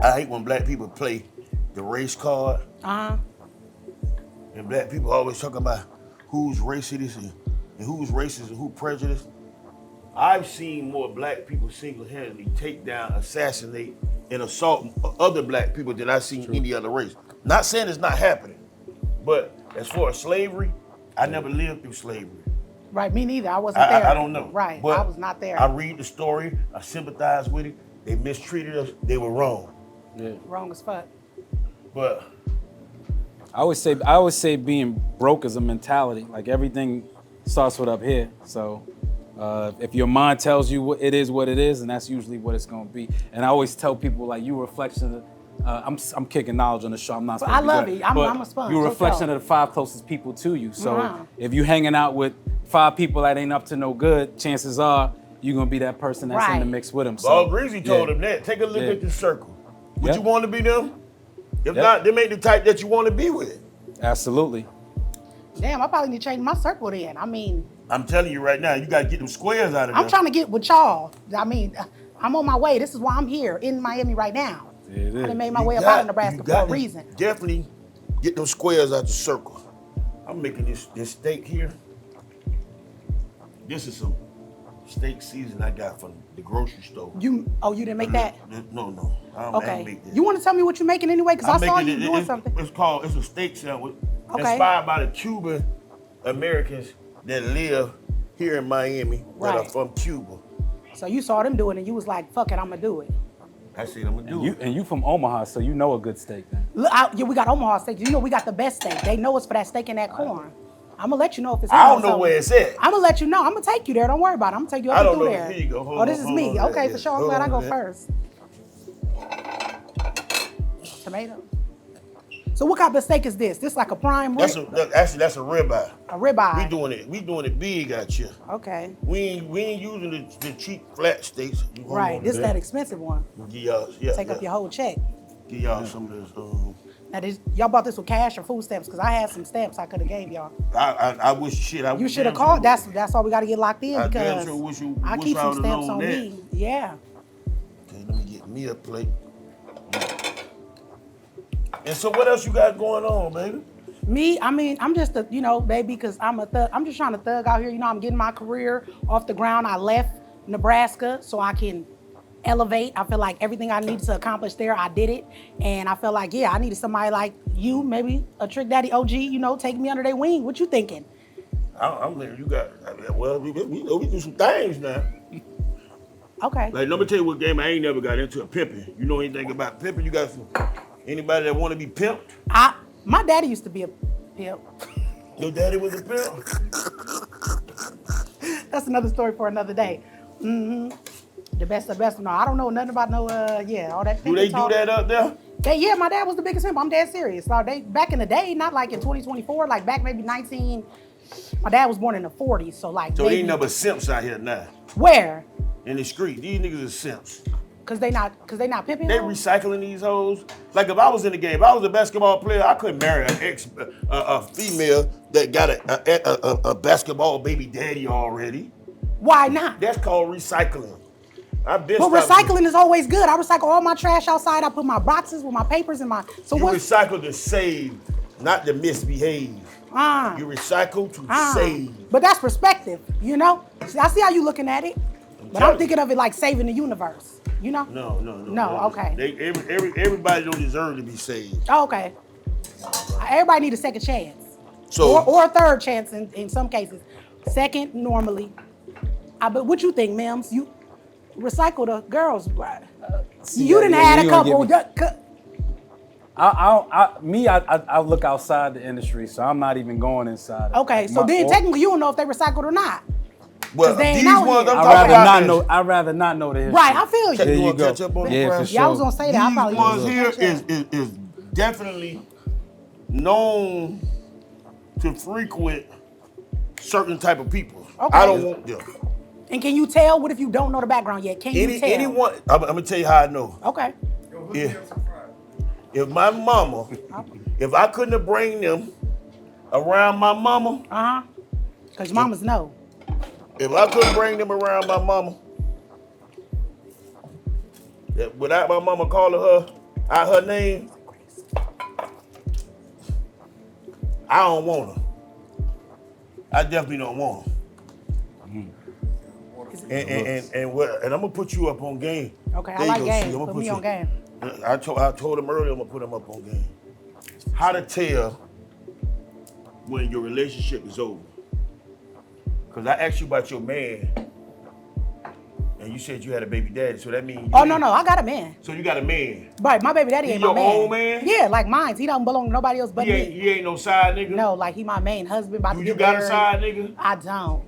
S1: I hate when black people play the race card,
S4: Uh-huh.
S1: and black people always talking about who's racist and who's racist and who prejudiced. I've seen more black people single-handedly take down, assassinate, and assault other black people than I've seen any other race. Not saying it's not happening, but as far as slavery, I never lived through slavery.
S4: Right, me neither. I wasn't there.
S1: I don't know.
S4: Right,
S1: But
S4: I was not there.
S1: I read the story. I sympathize with it. They mistreated us. They were wrong.
S3: Yeah.
S4: Wrong as fuck.
S1: But
S3: I always say being broke is a mentality. Like everything starts with up here. So if your mind tells you what it is, and that's usually what it's gonna be. And I always tell people like you a reflection of, I'm kicking knowledge on the show. I'm not.
S4: I love
S3: it.
S4: it. I'm a sponge.
S3: You're a
S4: Let's
S3: reflection
S4: go.
S3: of the 5 closest people to you. So
S4: Uh-huh.
S3: if you hanging out with 5 people that ain't up to no good, chances are you're gonna be that person that's in the
S4: Right.
S3: mix with them. So,
S1: Ball Greasy told
S3: yeah.
S1: him that. Take a look
S3: Yeah.
S1: at the circle. Would
S3: Yep.
S1: you want to be them? If
S3: Yep.
S1: not, them ain't the type that you want to be with.
S3: Absolutely.
S4: Damn, I probably need to change my circle then. I mean,
S1: I'm telling you right now, you got to get them squares out of there.
S4: I'm trying to get with y'all. I mean, I'm on my way. This is why I'm here in Miami right now.
S3: Yeah, it
S4: I
S3: is.
S4: done made my
S1: You
S4: way up
S1: got-
S4: out of Nebraska
S1: you
S4: for
S1: got
S4: a
S1: to
S4: reason.
S1: Definitely get them squares out the circle. I'm making this steak here. This is some steak season I got from the grocery store.
S4: You didn't make that?
S1: No. I ain't
S4: Okay.
S1: make this.
S4: You want to tell me what you're making anyway? Because I saw you doing
S1: it's,
S4: something.
S1: It's a steak sandwich.
S4: Okay.
S1: Inspired by the Cuban Americans that live here in Miami that are
S4: Right.
S1: from Cuba.
S4: So you saw them doing it and you was like, fuck it, I'm going to do it.
S1: I said I'm gonna do it.
S3: And you from Omaha, so you know a good steak then.
S4: Look, yeah, we got Omaha steak. You know we got the best steak. They know us for that steak and that corn. I'm going to let you know if it's
S1: I don't know where it's at.
S4: I'm going to let you know. I'm going to take you there. Don't worry about it. I'm going to take you
S1: I
S4: up
S1: don't
S4: and through
S1: know.
S4: there.
S1: Here you go. Hold
S4: Oh, this
S1: on,
S4: is
S1: hold
S4: me.
S1: on.
S4: Okay,
S1: Yeah,
S4: for sure. I'm
S1: hold
S4: glad I
S1: on
S4: go
S1: there.
S4: first. Tomato. So what kind of steak is this? This like a prime rib?
S1: That's a ribeye.
S4: A ribeye.
S1: We doing it big out here.
S4: Okay.
S1: We ain't using the cheap flat steaks. You hold
S4: Right.
S1: on
S4: This
S1: to
S4: that expensive one.
S1: Give y'all, yeah,
S4: Take up your whole check.
S1: Give y'all some of this.
S4: Now, y'all bought this with cash or food stamps? Because I had some stamps I could have gave y'all.
S1: I wish shit.
S4: You should have called. That's all we got to get locked in
S1: I damn
S4: because
S1: sure wish
S4: I keep
S1: I
S4: some
S1: would've
S4: stamps
S1: known
S4: on
S1: that.
S4: me. Yeah.
S1: Okay, let me get me a plate. And so what else you got going on, baby?
S4: Me, I mean, I'm just a, baby, because I'm a thug. I'm just trying to thug out here. I'm getting my career off the ground. I left Nebraska so I can elevate. I feel like everything I needed to accomplish there, I did it. And I felt like, I needed somebody like you, maybe a Trick Daddy OG, taking me under their wing. What you thinking?
S1: I'm there. You got, well, we do some things now.
S4: Okay.
S1: Like, let me tell you what game I ain't never got into, pimping. You know anything about pimping? You got anybody that want to be pimped?
S4: My daddy used to be a pimp.
S1: Your daddy was a pimp?
S4: That's another story for another day. Mm-hmm. The best of the best. No, I don't know nothing about all that.
S1: Do they do that up there?
S4: My dad was the biggest pimp. I'm dead serious. So back in the day, not like in 2024, like back maybe 19. My dad was born in the 40s, so like.
S1: So ain't number simps out here now.
S4: Where?
S1: In the street, these niggas are simps.
S4: Cause they not pimping.
S1: They
S4: hoes?
S1: recycling these hoes. Like if I was in the game, if I was a basketball player, I couldn't marry a female that got a basketball baby daddy already.
S4: Why not?
S1: That's called recycling.
S4: But recycling is always good. I recycle all my trash outside. I put my boxes with my papers in my. So
S1: You
S4: what?
S1: recycle to save, not to misbehave. You recycle to save.
S4: But that's perspective, you know? See, I see how you looking at it. But I'm thinking of it like saving the universe, you know?
S1: No,
S4: okay.
S1: Everybody don't deserve to be saved.
S4: Oh, okay. Everybody need a second chance.
S1: So,
S4: Or a third chance in some cases. Second, normally. But what you think, Mims? You recycle the girls, right? You done had a couple.
S3: I look outside the industry, so I'm not even going inside.
S4: Okay, so then technically you don't know if they recycled or not.
S1: well,
S4: they ain't
S1: these
S4: out
S1: ones
S4: here.
S1: I'm
S3: I'd
S1: talking
S3: rather
S1: about
S3: not
S1: is-
S3: know. I'd rather not know the history.
S4: Right, I feel you.
S3: There
S1: You
S3: you
S1: want to
S3: go.
S1: catch up on the
S3: Yeah, for
S1: price?
S3: sure.
S4: Yeah, I was gonna say that. I probably
S1: These ones
S4: was
S1: here
S4: gonna
S1: is definitely known to frequent certain type of people.
S4: Okay.
S1: I don't want them.
S4: And can you tell? What if you don't know the background yet? Can you tell?
S1: Anyone, I'm gonna tell you how I know.
S4: Okay.
S1: If my mama, if I couldn't have bring them around my mama,
S4: Because mamas know.
S1: if I couldn't bring them around my mama, without my mama calling her out her name, I don't want her. I definitely don't want her. And I'm gonna put you up on game.
S4: Okay, I
S1: There you
S4: like
S1: go,
S4: game.
S1: see, I'ma
S4: Put
S1: put
S4: me
S1: you-
S4: on game.
S1: I told him earlier I'm gonna put him up on game. How to tell when your relationship is over. Cause I asked you about your man, and you said you had a baby daddy, so that means
S4: Oh, no, I got a man.
S1: So you got a man.
S4: Right, my baby daddy
S1: He
S4: ain't my
S1: your
S4: man.
S1: own man?
S4: Yeah, like mine. He don't belong to nobody else but
S1: He
S4: me.
S1: ain't no side nigga.
S4: No, like he my main husband. About
S1: Do
S4: to
S1: you
S4: get
S1: got a
S4: married.
S1: side nigga?
S4: I don't.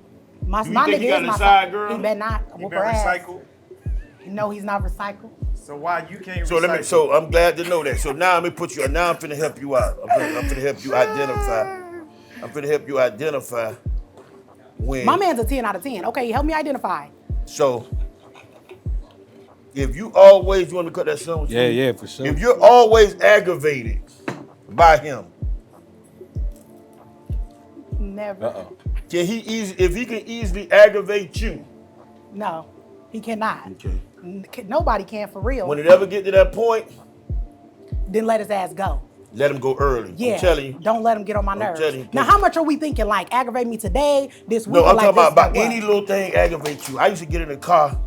S4: My
S1: Do you
S4: my
S1: think
S4: nigga
S1: he got
S4: is
S1: a
S4: my
S1: side girl?
S4: He better not.
S5: You
S4: Whoop
S5: been
S4: her ass.
S5: recycled?
S4: No, he's not recycled.
S5: So why you can't
S1: So
S5: recycle?
S1: so I'm glad to know that. So now I'm finna help you out. I'm finna help you identify. I'm finna help you identify when.
S4: My man's a 10 out of 10. Okay, help me identify.
S1: So if you always want to cut that sandwich,
S3: Yeah, for sure.
S1: If you're always aggravated by him,
S4: Never.
S1: if he can easily aggravate you,
S4: No, he cannot.
S1: okay.
S4: Nobody can for real.
S1: When it ever get to that point,
S4: Then let his ass go.
S1: let him go early.
S4: Yeah.
S1: I'm telling you.
S4: Don't let him get on my nerves.
S1: telling you.
S4: Now, how much are we thinking? Like, aggravate me today, this week?
S1: No,
S4: or
S1: I'm
S4: like
S1: talking
S4: this,
S1: about
S4: like
S1: any
S4: what?
S1: little thing aggravate you. I used to get in the car.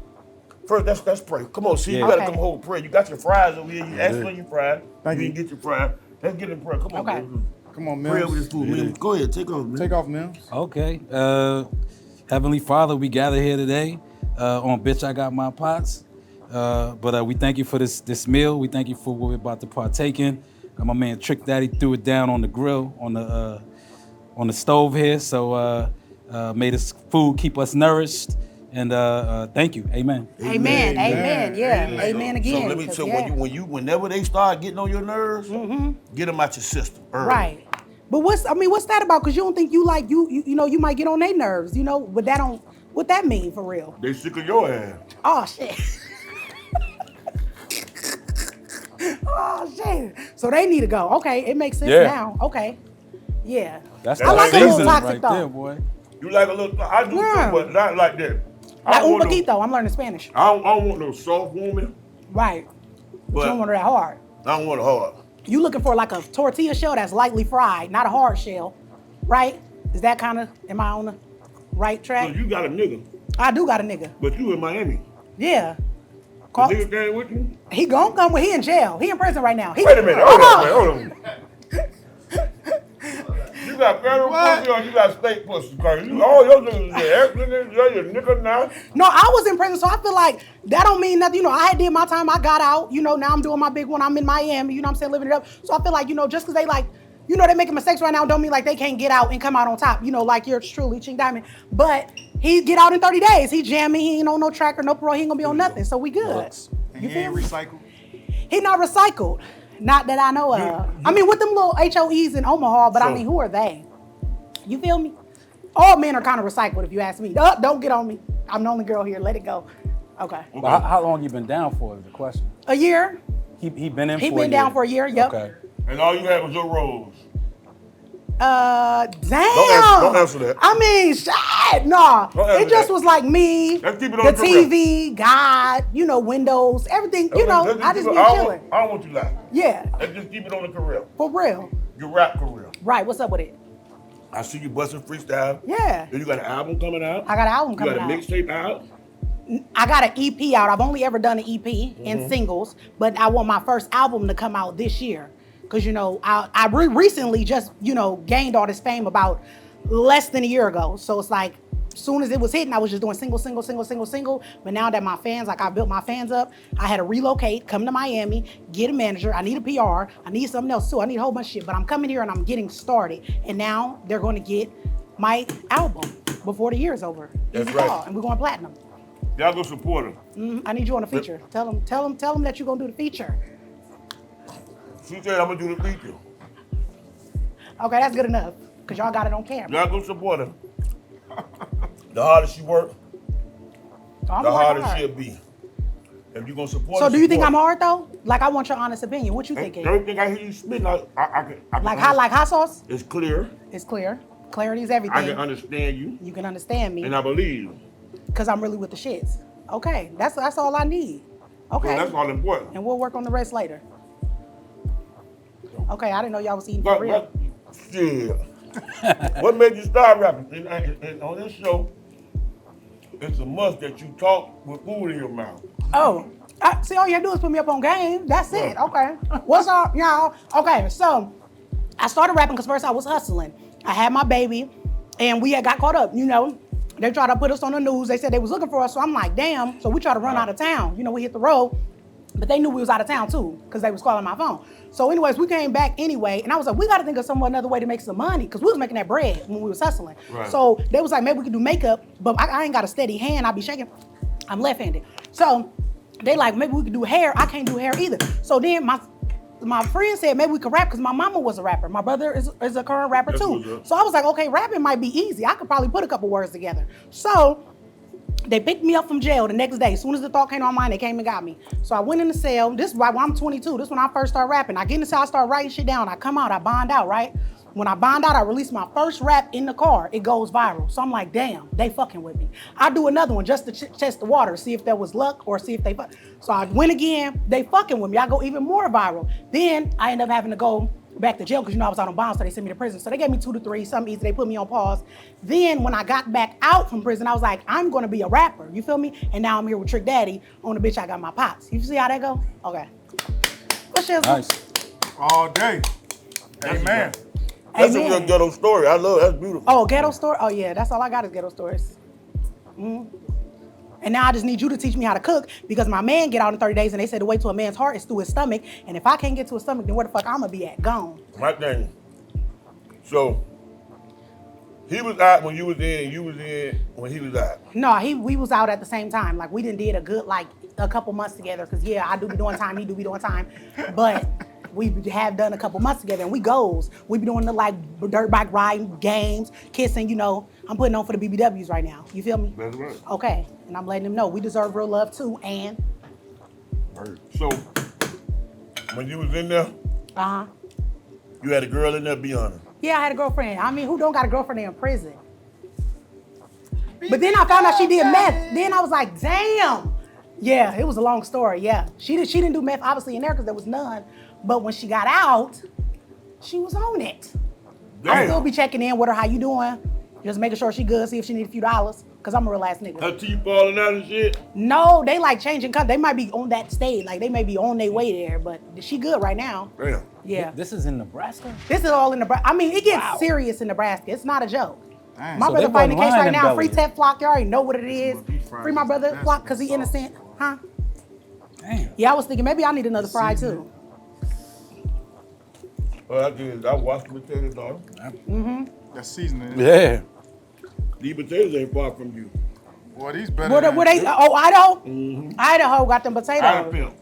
S1: First, that's pray. Come on, see, you
S3: Yeah.
S1: gotta
S4: Okay.
S1: come hold prayer. You got your fries over here. You asked for your fries.
S5: Thank
S1: you
S5: you.
S1: didn't get your fries. Let's get in prayer. Come on,
S4: Okay.
S1: man.
S5: Come on,
S1: Pray over this
S5: Mims.
S1: food, man. Go ahead, take off, man.
S5: Take off, Mims.
S3: Okay. Heavenly Father, we gather here today on Bitch I Got My Pots. But we thank you for this meal. We thank you for what we're about to partake in. My man Trick Daddy threw it down on the grill, on the stove here. So may this food keep us nourished. And thank you. Amen.
S4: Amen. Amen. Yeah.
S5: Amen.
S4: Amen again.
S1: So let me
S4: 'cause,
S1: tell
S4: yeah.
S1: you, whenever they start getting on your nerves, get them out your system early.
S4: Right. But what's that about? Because you don't think you like you know you might get on their nerves, you know? But that don't what that mean for real?
S1: They sick of your ass.
S4: Oh shit. Oh shit. So they need to go. Okay, it makes sense
S3: Yeah.
S4: now. Okay. Yeah.
S3: That's
S1: I like
S3: the
S1: a little
S3: seasoning
S4: toxic
S3: right
S4: though.
S3: there, boy.
S1: You like a little, I do
S4: Yeah.
S1: too, but not like that. I
S4: Like
S1: don't
S4: un
S1: want no-
S4: poquito. I'm learning Spanish.
S1: I don't want no soft woman,
S4: Right. But
S1: but
S4: you don't want it that hard.
S1: I don't want it hard.
S4: You looking for like a tortilla shell that's lightly fried, not a hard shell, right? Is that kind of, am I on the right
S1: So
S4: track?
S1: you got a nigga,
S4: I do got a nigga.
S1: but you in Miami.
S4: Yeah.
S1: The
S4: Call,
S1: nigga came with you?
S4: he gon' come with, he in jail. He in prison right now. He,
S1: Wait a minute, hold on, man, hold on. You got federal pussy or you got state pussy? Cause you, all your niggas is ex niggas, you're your nigga now.
S4: No, I was in prison, so I feel like that don't mean nothing. You know, I had did my time, I got out. You know, now I'm doing my big one. I'm in Miami, you know what I'm saying, living it up. So I feel like, you know, just because they like, you know, they making mistakes right now don't mean like they can't get out and come out on top. You know, like yours truly, Ching Diamond. But he get out in 30 days. He jamming, he ain't on no track or no parole, he ain't gonna be on nothing. So we good.
S5: And
S4: You
S5: he
S4: feel
S5: ain't
S4: me?
S5: recycled.
S4: He not recycled. Not that I know of. I mean, with them little HOEs in Omaha, but I
S1: So-
S4: mean, who are they? You feel me? All men are kind of recycled, if you ask me. Don't get on me. I'm the only girl here. Let it go. Okay.
S3: But how long you been down for is the question.
S4: A year.
S3: He been in
S4: He
S3: for
S4: been
S3: a year.
S4: down for a year, yep.
S3: Okay.
S1: And all you had was your rolls.
S4: Damn.
S1: Don't answer that.
S4: I mean, shit. Nah.
S1: Don't answer
S4: It just
S1: that.
S4: was like me,
S1: Let's keep it
S4: the
S1: on the real.
S4: TV, God, you know, Windows, everything. You know,
S1: Let's
S4: I just
S1: keep
S4: be
S1: it-
S4: chilling.
S1: I don't want you lying.
S4: Yeah,
S1: Let's just keep it on the career.
S4: for real.
S1: Your rap career.
S4: Right. What's up with it?
S1: I see you busting freestyle.
S4: Yeah.
S1: Then you got an album coming out.
S4: I got an album coming out.
S1: You got a mixtape out.
S4: I got an EP out. I've only ever done an EP and singles, but I want my first album to come out this year. Cause I recently just, gained all this fame about less than a year ago. So it's like, as soon as it was hitting, I was just doing single. But now that my fans, I built my fans up, I had to relocate, come to Miami, get a manager. I need a PR. I need something else too. I need a whole bunch of shit. But I'm coming here and I'm getting started. And now they're going to get my album before the year's over.
S1: That's
S4: Easy
S1: right.
S4: Call, and we're going platinum.
S1: Y'all go support her.
S4: I need you on the feature. Tell them that you're gonna do the feature.
S1: She said I'm gonna do the feature.
S4: Okay, that's good enough. Cause y'all got it on camera.
S1: Y'all go support her. The harder she work,
S4: I'm
S1: the
S4: working
S1: harder
S4: hard.
S1: she'll be. If you gonna support
S4: So
S1: her,
S4: do you think
S1: support
S4: I'm
S1: her.
S4: hard though? Like I want your honest opinion. What you think?
S1: Everything I hear you spitting, I can
S4: Like hot sauce?
S1: It's clear.
S4: It's clear. Clarity is
S1: I
S4: everything.
S1: can understand you,
S4: You can understand me
S1: and I believe you.
S4: because I'm really with the shits. Okay, that's all I need. Okay.
S1: So that's all important.
S4: And we'll work on the rest later. Okay, I didn't know y'all was eating for real.
S1: Shit. What made you start rapping? And on this show, it's a must that you talk with food in your mouth.
S4: Oh, see, all you have to do is put me up on game. That's it. Okay. What's up, y'all? Okay, so I started rapping because first I was hustling. I had my baby, and we had got caught up. They tried to put us on the news. They said they was looking for us, so I'm like, damn. So we tried to run out of town. We hit the road, but they knew we was out of town too because they was calling my phone. So anyways, we came back anyway, and I was like, we got to think of another way to make some money because we was making that bread when we was hustling.
S1: Right.
S4: So they was like, maybe we could do makeup, but I ain't got a steady hand. I be shaking. I'm left-handed. So they like, maybe we could do hair. I can't do hair either. So then my friend said maybe we could rap because my mama was a rapper. My brother is a current rapper
S1: That's
S4: too.
S1: what's up.
S4: So I was like, okay, rapping might be easy. I could probably put a couple words together. So they picked me up from jail the next day. As soon as the thought came on my mind, they came and got me. So I went in the cell. This is when I'm 22. This is when I first started rapping. I get in the cell, I start writing shit down. I come out, I bond out, right? When I bond out, I release my first rap in the car. It goes viral. So I'm like, damn, they fucking with me. I do another one just to test the water, see if there was luck or see if they fuck. So I went again. They fucking with me. I go even more viral. Then I end up having to go back to jail because I was out on bond, so they sent me to prison. So they gave me 2 to 3, something easy. They put me on pause. Then when I got back out from prison, I was like, I'm gonna be a rapper. You feel me? And now I'm here with Trick Daddy on the Bitch I Got My Pots. You see how that go? Okay. What's yours?
S3: Nice.
S5: All day. Amen.
S1: That's a
S4: Amen.
S1: real ghetto story. I love it. That's beautiful.
S4: Oh, ghetto story? Oh yeah, that's all I got is ghetto stories. And now I just need you to teach me how to cook because my man get out in 30 days and they said the way to a man's heart is through his stomach. And if I can't get to his stomach, then where the fuck I'm gonna be at? Gone.
S1: My thing. So he was out when you was in, and you was in when he was out.
S4: No, we was out at the same time. Like we done did a couple months together. Cause yeah, I do be doing time, he do be doing time. But we have done a couple months together and we goes. We be doing the dirt bike riding, games, kissing, I'm putting on for the BBWs right now. You feel me?
S1: That's right.
S4: Okay. And I'm letting them know we deserve real love too. And
S1: So when you was in there, you had a girl in there, be honest.
S4: yeah, I had a girlfriend. I mean, who don't got a girlfriend in prison? But then I found out she did meth. Then I was like, damn. Yeah, it was a long story. Yeah, she didn't do meth obviously in there because there was none. But when she got out, she was on it. I still be checking in with her. How you doing? Just making sure she good. See if she need a few dollars. Cause I'm a real ass nigga.
S1: Her teeth falling out and shit.
S4: No, they like changing color. They might be on that stage. Like they may be on their way there. But she good right now.
S1: Damn.
S4: Yeah.
S3: This is in Nebraska?
S4: This is all in Nebraska. I mean, it gets serious in Nebraska. It's not a joke.
S5: Dang.
S4: My
S3: So
S4: brother
S3: they
S4: fighting the
S3: wasn't
S4: case right
S3: lying in
S4: now. Free
S3: Belly.
S4: Ted Flock. You already know what it is.
S5: Beef fries
S4: Free my
S5: is
S4: brother
S5: nasty
S4: Flock because he
S5: sauce.
S4: innocent. Huh?
S3: Damn.
S4: Yeah, I was thinking maybe I need another fry too.
S1: Well, I did. I washed the potatoes, dog.
S5: That seasoning.
S3: Yeah.
S1: These potatoes ain't far from you.
S5: Boy, these better
S4: Where
S5: than
S4: they? Oh, Idaho.
S1: Mm-hmm.
S4: Idaho got them
S1: I
S4: potatoes.
S1: pimp.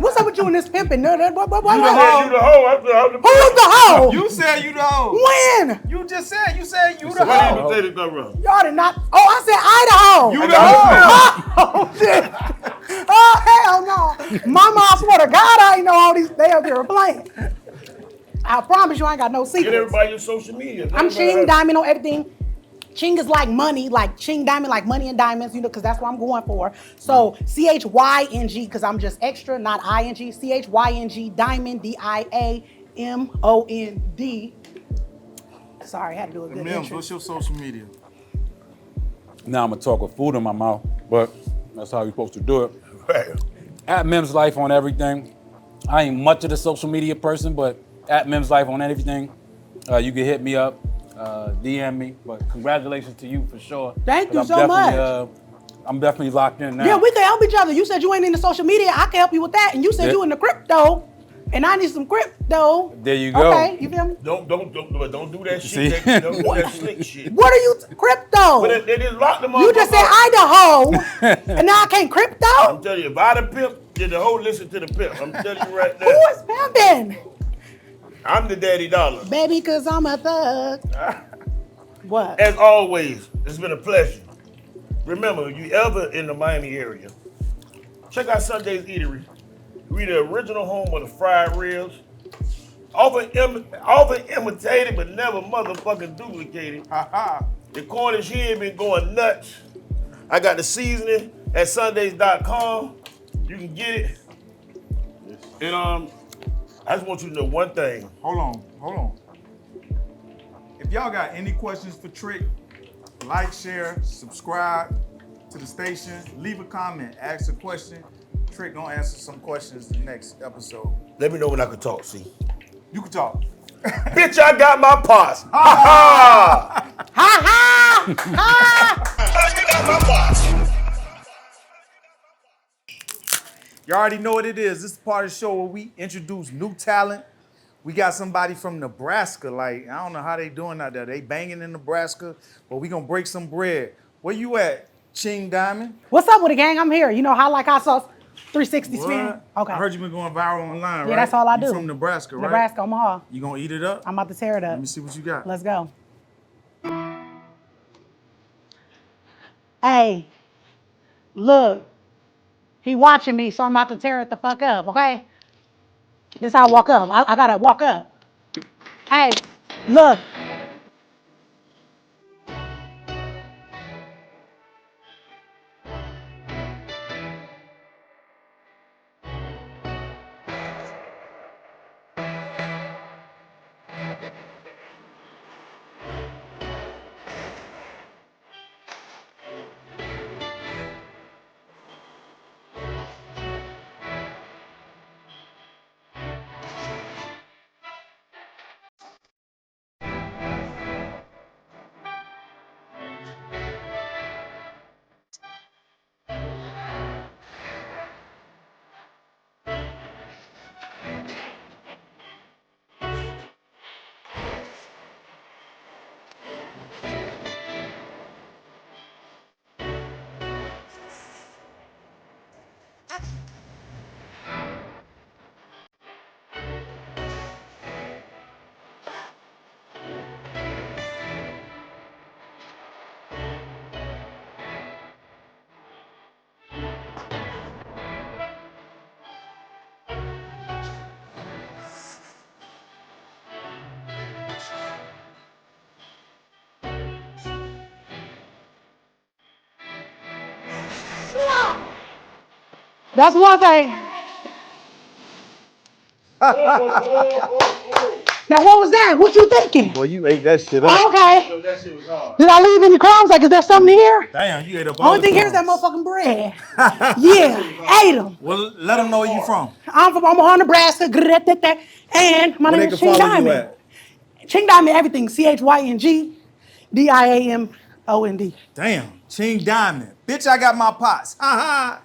S4: What's up with you and this pimping? No, what?
S1: You the hoe. I said,
S4: Who's the hoe?
S5: You said you the hoe.
S4: When?
S5: You just said you the
S1: Where
S5: hoe.
S1: these potatoes come from?
S4: Y'all did not. Oh, I said Idaho.
S5: You
S1: I
S5: the
S1: got
S5: hoe.
S4: Oh shit. Oh hell no. Mama, I swear to God, I ain't know all these they up here playing. I promise you, I ain't got no
S1: Get
S4: secrets.
S1: everybody your social media.
S4: I'm Ching Diamond on everything. Ching is like money, like Ching Diamond, like money and diamonds, because that's what I'm going for. So CHYNG, because I'm just extra, not ING. CHYNG Diamond, DIAMOND. Sorry, I had to do a good
S5: Mims,
S4: intro.
S5: what's your social media?
S3: Now I'm gonna talk with food in my mouth, but that's how you're supposed to do it.
S1: Right.
S3: At Mims Life on everything. I ain't much of the social media person, but at Mims Life on everything. You can hit me up, DM me. But congratulations to you for sure.
S4: Thank
S3: 'Cause
S4: you
S3: I'm
S4: so
S3: definitely,
S4: much.
S3: I'm definitely locked in now.
S4: Yeah, we can help each other. You said you ain't into social media. I can help you with that. And you said
S3: Yeah.
S4: you into crypto. And I need some crypto.
S3: There you go.
S4: Okay, you feel me?
S1: Don't do that
S3: See?
S1: shit. Don't do that slick shit.
S4: What are you, crypto?
S1: But they just locked them
S4: You just said Idaho. And now I can't crypto?
S1: I'm telling you, if I the pimp, did the whole listen to the pimp. I'm telling you right
S4: Who
S1: now.
S4: is pimping?
S1: I'm the daddy dollar.
S4: Baby, cause I'm a thug. What?
S1: As always, it's been a pleasure. Remember, if you ever in the Miami area, check out Sunday's Eatery. We the original home of the fried ribs. Often imitated, but never motherfucking duplicated. The Cornish hen been going nuts. I got the seasoning at Sundays.com. You can get it. And I just want you to know one thing.
S5: Hold on. If y'all got any questions for Trick, like, share, subscribe to the station, leave a comment, ask a question. Trick gonna answer some questions the next episode.
S1: Let me know when I can talk, see.
S5: You can talk.
S1: Bitch, I got my parts. Ha ha!
S4: Ha ha!
S5: You already know what it is. This is part of the show where we introduce new talent. We got somebody from Nebraska. Like, I don't know how they doing out there. They banging in Nebraska, but we gonna break some bread. Where you at, Ching Diamond?
S4: What's up with the gang? I'm here. You know how like hot sauce 360 spin?
S5: What?
S4: Okay.
S5: I heard you been going viral online, right?
S4: Yeah, that's all I
S5: You
S4: do.
S5: from Nebraska, right?
S4: Nebraska, Omaha.
S5: You gonna eat it up?
S4: I'm about to tear it up.
S5: Let me see what you got.
S4: Let's go. Hey, look. He watching me, so I'm about to tear it the fuck up, okay? This how I walk up. I gotta walk up. Hey, look. That's one thing. Now what was that? What you thinking?
S5: Boy, you ate that shit up.
S4: Okay.
S1: That shit was hard.
S4: Did I leave any crumbs? Like, is there something here?
S5: Damn, you ate up all
S4: Only
S5: the
S4: thing here is that
S5: crumbs.
S4: motherfucking bread. Yeah, ate them.
S5: Well, let them know where you from.
S4: I'm from Omaha, Nebraska. And my
S5: Where they
S4: name
S5: can
S4: is Ching
S5: follow you
S4: Diamond.
S5: at.
S4: Ching Diamond, everything. CHYNG DIAMOND.
S5: Damn, Ching Diamond. Bitch, I got my pots. Ha ha.